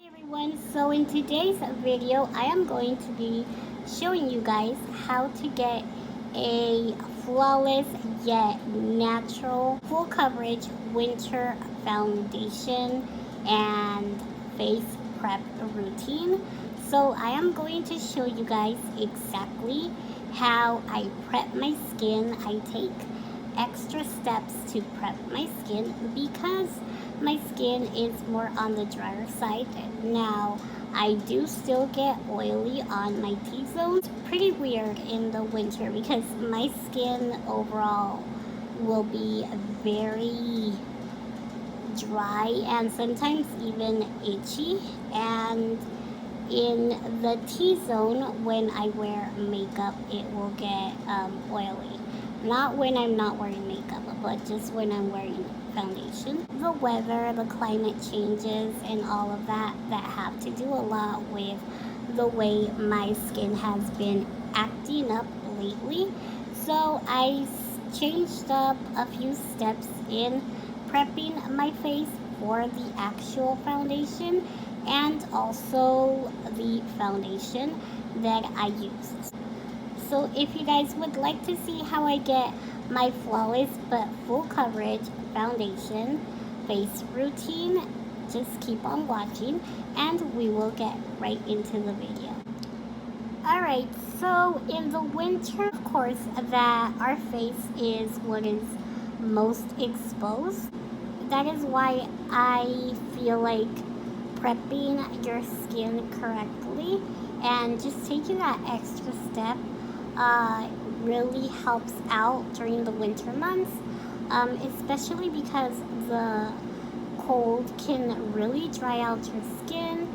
Everyone, so in today's video I am going to be showing you guys how to get a flawless yet natural full coverage winter foundation and face prep routine. So I am going to show you guys exactly how I prep my skin. I take extra steps to prep my skin because my skin is more on the drier side. Now, I do still get oily on my T-zone. It's pretty weird in the winter because my skin overall will be very dry and sometimes even itchy. And in the T-zone, when I wear makeup, it will get oily. Not when I'm not wearing makeup, but just when I'm wearing foundation. The weather, the climate changes, and all of that have to do a lot with the way my skin has been acting up lately. So I changed up a few steps in prepping my face for the actual foundation and also the foundation that I used. So if you guys would like to see how I get my flawless but full coverage foundation face routine, just keep on watching and we will get right into the video. Alright, so in the winter, of course, that our face is what is most exposed. That is why I feel like prepping your skin correctly and just taking that extra step really helps out during the winter months, especially because the cold can really dry out your skin,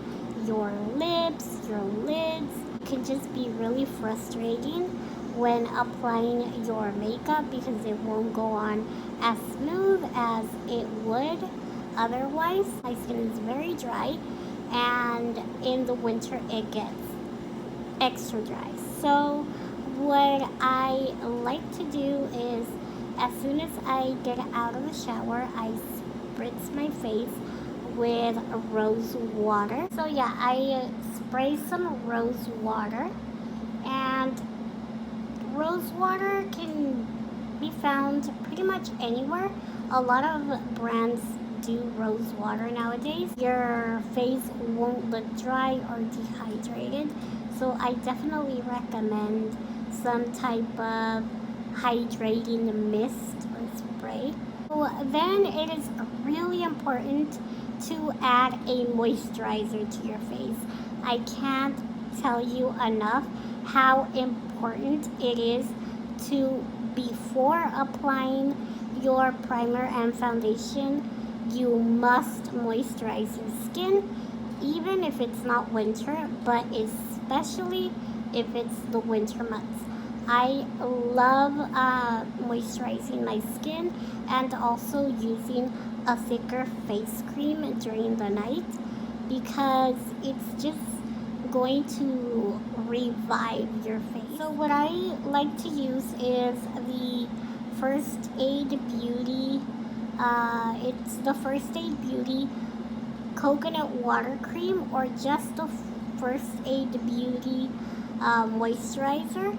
your lips, your lids. It can just be really frustrating when applying your makeup because it won't go on as smooth as it would otherwise. My skin is very dry and in the winter it gets extra dry. So what I like to do is as soon as I get out of the shower, I spritz my face with rose water. So yeah, I spray some rose water, and rose water can be found pretty much anywhere. A lot of brands do rose water nowadays. Your face won't look dry or dehydrated, so I definitely recommend some type of hydrating mist or spray. So then it is really important to add a moisturizer to your face. I can't tell you enough how important it is to, before applying your primer and foundation, you must moisturize your skin, even if it's not winter, but especially if it's the winter months. I love moisturizing my skin and also using a thicker face cream during the night because it's just going to revive your face. So what I like to use is the First Aid Beauty. It's the First Aid Beauty coconut water cream, or just the First Aid Beauty moisturizer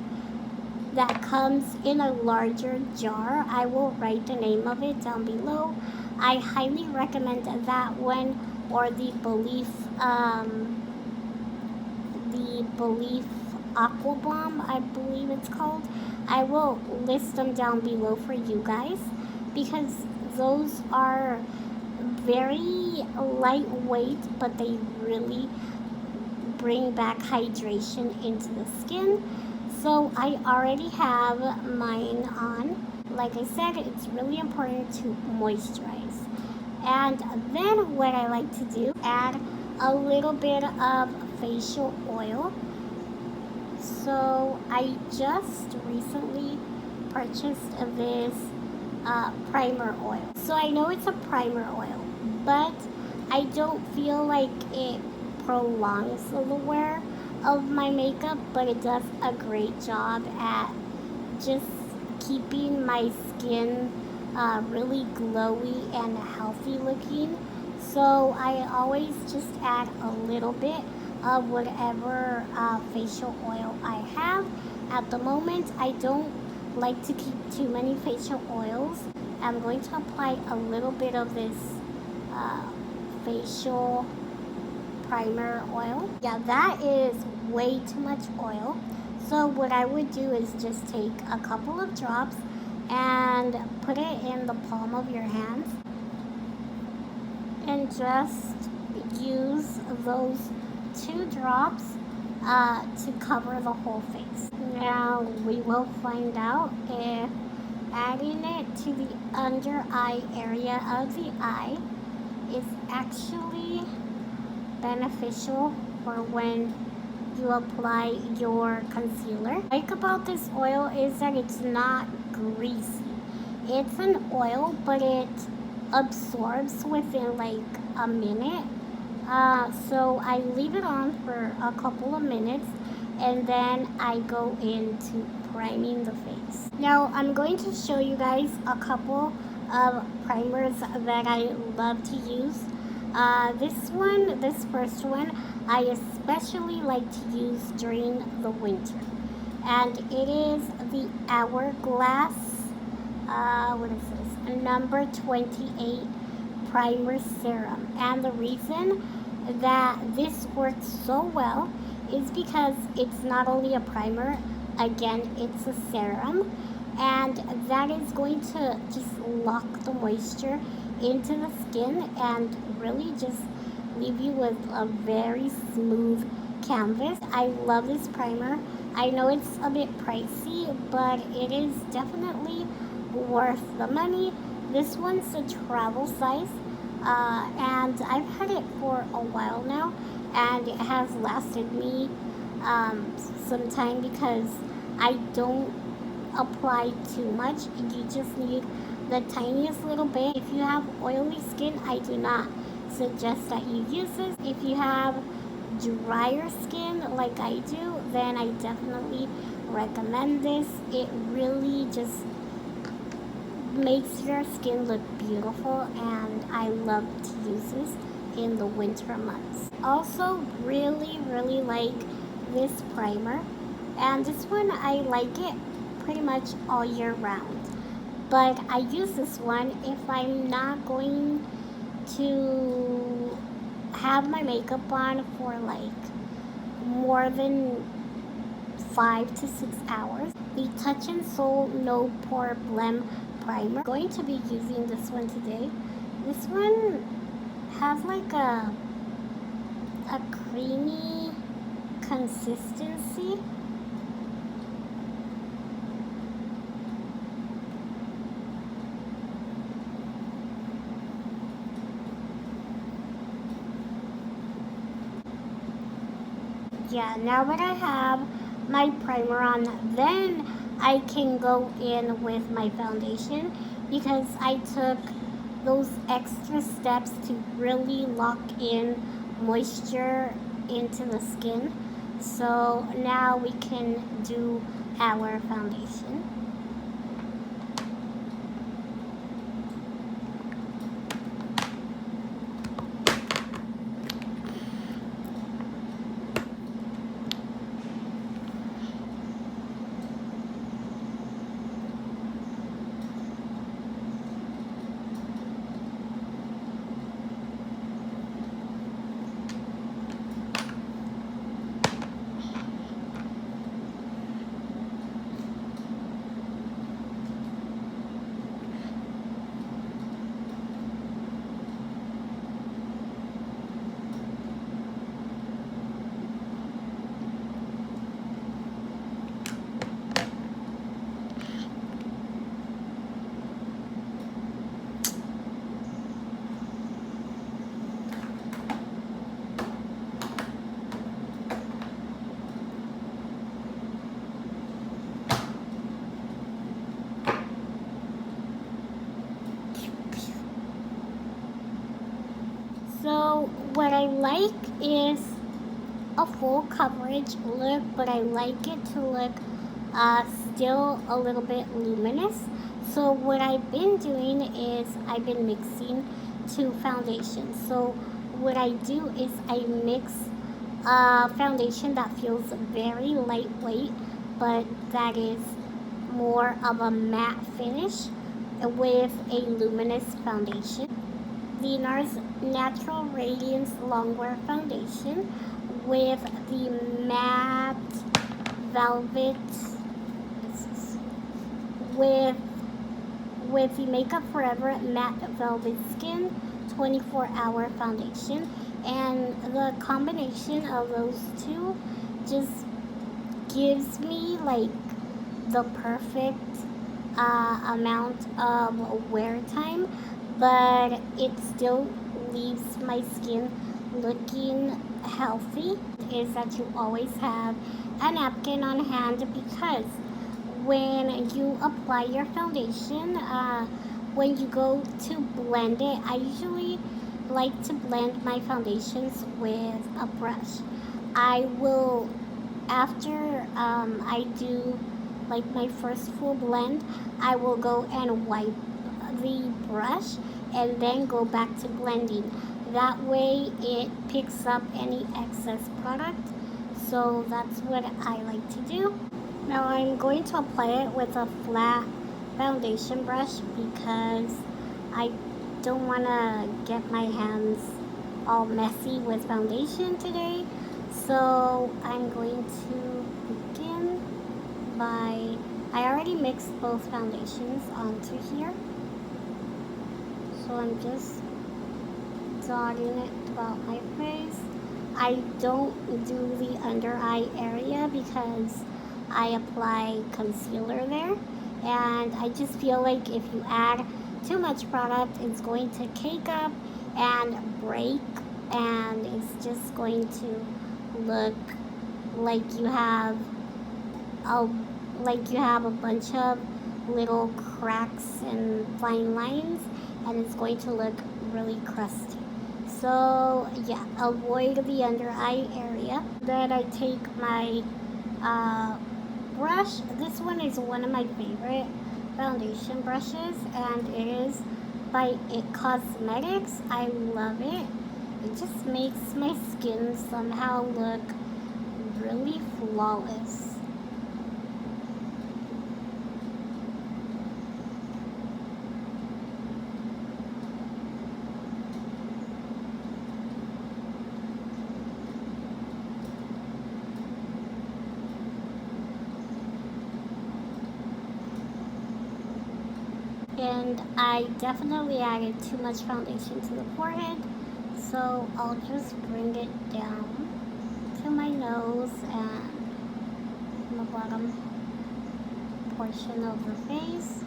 that comes in a larger jar. I will write the name of it down below. I highly recommend that one, or the Belief Aqua Bomb, I believe it's called. I will list them down below for you guys because those are very lightweight, but they really bring back hydration into the skin. So I already have mine on. Like I said, it's really important to moisturize. And then what I like to do, add a little bit of facial oil. So I just recently purchased this primer oil. So I know it's a primer oil, but I don't feel like it prolongs the wear of my makeup, but it does a great job at just keeping my skin really glowy and healthy looking. So I always just add a little bit of whatever facial oil I have. At the moment, I don't like to keep too many facial oils. I'm going to apply a little bit of this facial primer oil. Yeah, that is way too much oil. So what I would do is just take a couple of drops and put it in the palm of your hands and just use those 2 drops to cover the whole face. Now we will find out if adding it to the under eye area of the eye is actually beneficial for when you apply your concealer. What I like about this oil is that it's not greasy. It's an oil, but it absorbs within like a minute. So I leave it on for a couple of minutes and then I go into priming the face. Now I'm going to show you guys a couple of primers that I love to use. This first one, I especially like to use during the winter. And it is the Hourglass, what is this? Number 28 Primer Serum. And the reason that this works so well is because it's not only a primer, again, it's a serum. And that is going to just lock the moisture into the skin and really just leave you with a very smooth canvas. I love this primer. I know it's a bit pricey, but it is definitely worth the money. This one's a travel size, and I've had it for a while now, and it has lasted me some time because I don't apply too much. You just need the tiniest little bit. If you have oily skin, I do not suggest that you use this. If you have drier skin like I do, then I definitely recommend this. It really just makes your skin look beautiful, and I love to use this in the winter months. Also really like this primer, and this one I like it pretty much all year round, but I use this one if I'm not going to have my makeup on for like more than 5 to 6 hours. The Touch and Soul No Pore Blem Primer. I'm going to be using this one today. This one has like a creamy consistency. Yeah, now that I have my primer on, then I can go in with my foundation because I took those extra steps to really lock in moisture into the skin. So now we can do our foundation. So what I like is a full coverage look, but I like it to look still a little bit luminous. So what I've been doing is I've been mixing to foundation. So what I do is I mix a foundation that feels very lightweight, but that is more of a matte finish with a luminous foundation. The NARS Natural Radiance Longwear Foundation with the matte velvet with the Makeup Forever Matte Velvet Skin 24-hour foundation, and the combination of those two just gives me like the perfect amount of wear time, but it still leaves my skin looking healthy. Is that you always have a napkin on hand, because when you apply your foundation, when you go to blend it, I usually like to blend my foundations with a brush. I will, after I do like my first full blend, I will go and wipe the brush and then go back to blending. That way it picks up any excess product. So that's what I like to do. Now I'm going to apply it with a flat foundation brush because I don't want to get my hands all messy with foundation today. So I'm going to begin by, I already mixed both foundations onto here. So I'm just dotting it throughout my face. I don't do the under eye area because I apply concealer there, and I just feel like if you add too much product, it's going to cake up and break, and it's just going to look like you have a bunch of little cracks and fine lines, and it's going to look really crusty. So yeah, avoid the under eye area. Then I take my brush. This one is one of my favorite foundation brushes, and it is by It Cosmetics. I love it. It just makes my skin somehow look really flawless. And I definitely added too much foundation to the forehead, so I'll just bring it down to my nose and the bottom portion of the face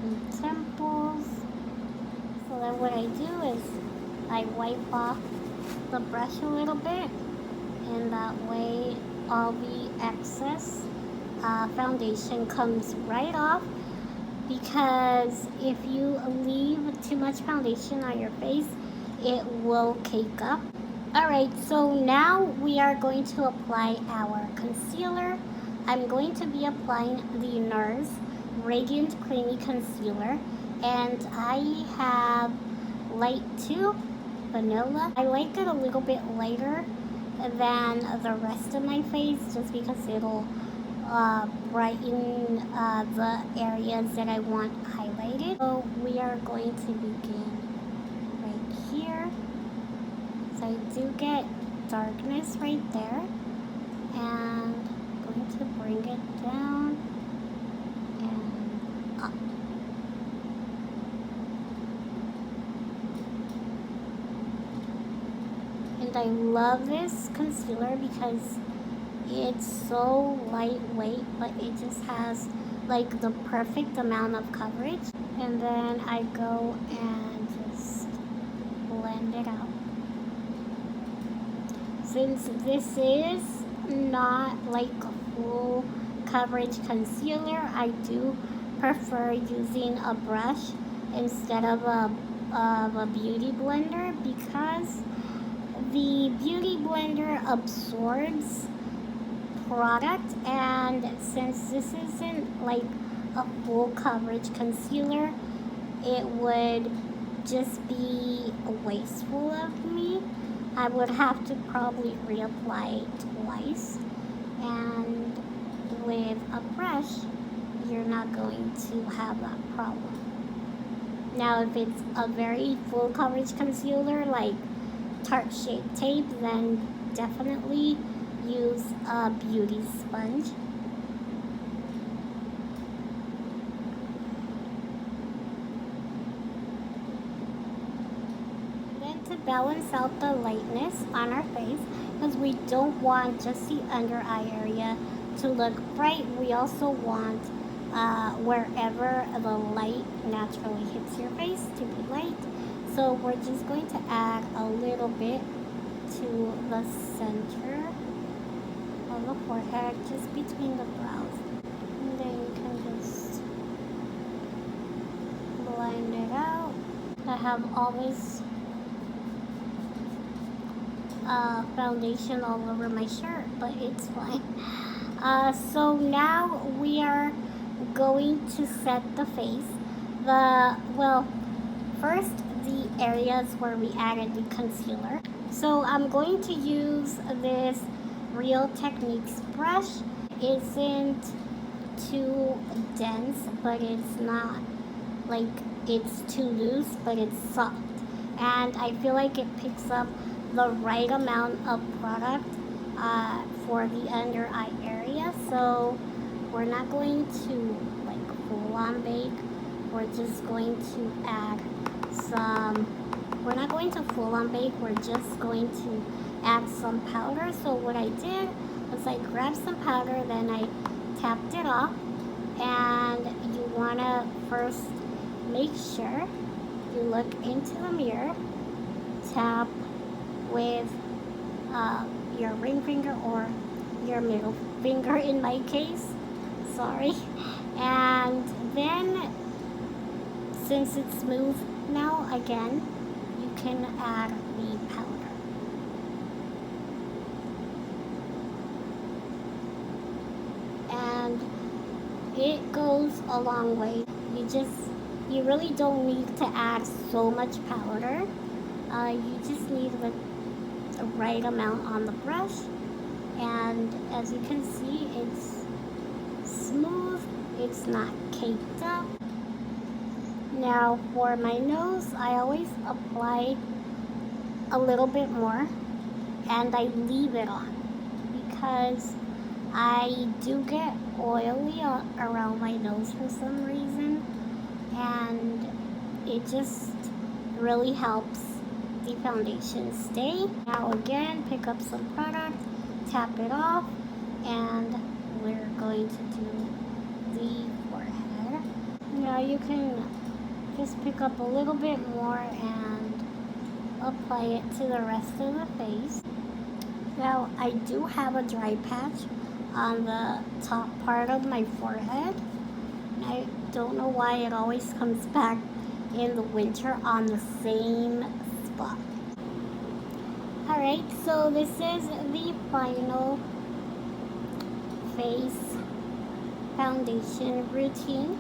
and temples. So then what I do is I wipe off the brush a little bit, and that way all the excess foundation comes right off. Because if you leave too much foundation on your face, it will cake up. Alright, so now we are going to apply our concealer. I'm going to be applying the NARS Radiant Creamy Concealer, and I have Light 2 Vanilla. I like it a little bit lighter than the rest of my face, just because it'll brighten the areas that I want highlighted. So we are going to begin right here. So I do get darkness right there, and I'm going to bring it down and up. And I love this concealer because it's so lightweight, but it just has like the perfect amount of coverage. And then I go and just blend it out. Since this is not like a full coverage concealer, I do prefer using a brush instead of a beauty blender, because the beauty blender absorbs product, and since this isn't like a full coverage concealer, it would just be wasteful of me. I would have to probably reapply twice, and with a brush you're not going to have that problem. Now if it's a very full coverage concealer like Tarte Shape Tape, then definitely use a beauty sponge. Then to balance out the lightness on our face, because we don't want just the under eye area to look bright, we also want wherever the light naturally hits your face to be light. So we're just going to add a little bit to the center of the forehead, just between the brows. And then you can just blend it out. I have all this foundation all over my shirt, but it's fine. So now we are going to set the face. First the areas where we added the concealer. So I'm going to use this Real Techniques brush. It isn't too dense, but it's not like it's too loose, but it's soft. And I feel like it picks up the right amount of product for the under eye area. So we're not going to like full on bake. We're just going to add some, we're not going to full on bake, we're just going to add some powder. So what I did was I grabbed some powder, then I tapped it off, and you want to first make sure you look into the mirror, tap with your ring finger or your middle finger in my case, sorry, and then since it's smooth now, again, you can add the powder. And it goes a long way. You really don't need to add so much powder. You just need the right amount on the brush. And as you can see, it's smooth, it's not caked up. Now for my nose, I always apply a little bit more and I leave it on because I do get oily around my nose for some reason, and it just really helps the foundation stay. Now again, pick up some product, tap it off, and we're going to do the forehead. Now you can just pick up a little bit more and apply it to the rest of the face. Now I do have a dry patch on the top part of my forehead. And I don't know why it always comes back in the winter on the same spot. Alright, so this is the final face foundation routine.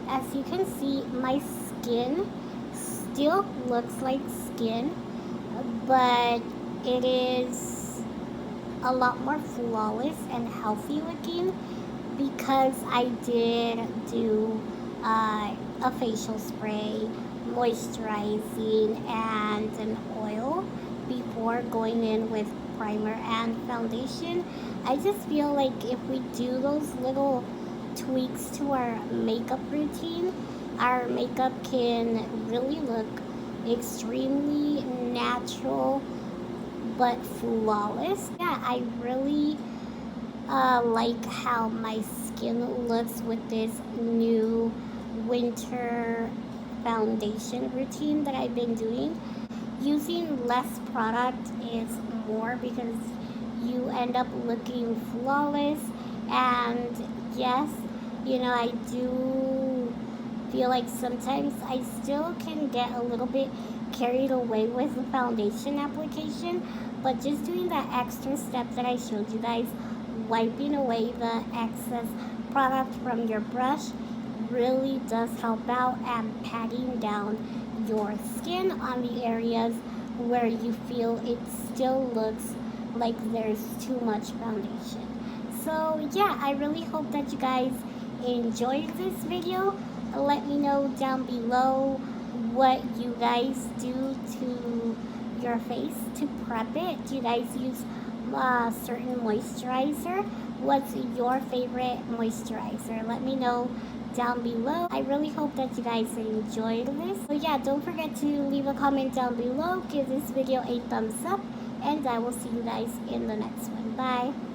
As you can see, my skin still looks like skin, but it is a lot more flawless and healthy looking because I did do a facial spray, moisturizing, and an oil before going in with primer and foundation. I just feel like if we do those little tweaks to our makeup routine, our makeup can really look extremely natural but flawless. Yeah, I really like how my skin looks with this new winter foundation routine that I've been doing. Using less product is more because you end up looking flawless. And yes, you know, I do feel like sometimes I still can get a little bit carried away with the foundation application, but just doing that extra step that I showed you guys, wiping away the excess product from your brush, really does help out, and patting down your skin on the areas where you feel it still looks like there's too much foundation. So yeah, I really hope that you guys enjoyed this video. Let me know down below what you guys do to your face to prep it. Do you guys use certain moisturizer? What's your favorite moisturizer? Let me know down below. I really hope that you guys enjoyed this. So yeah, don't forget to leave a comment down below. Give this video a thumbs up, and I will see you guys in the next one. Bye.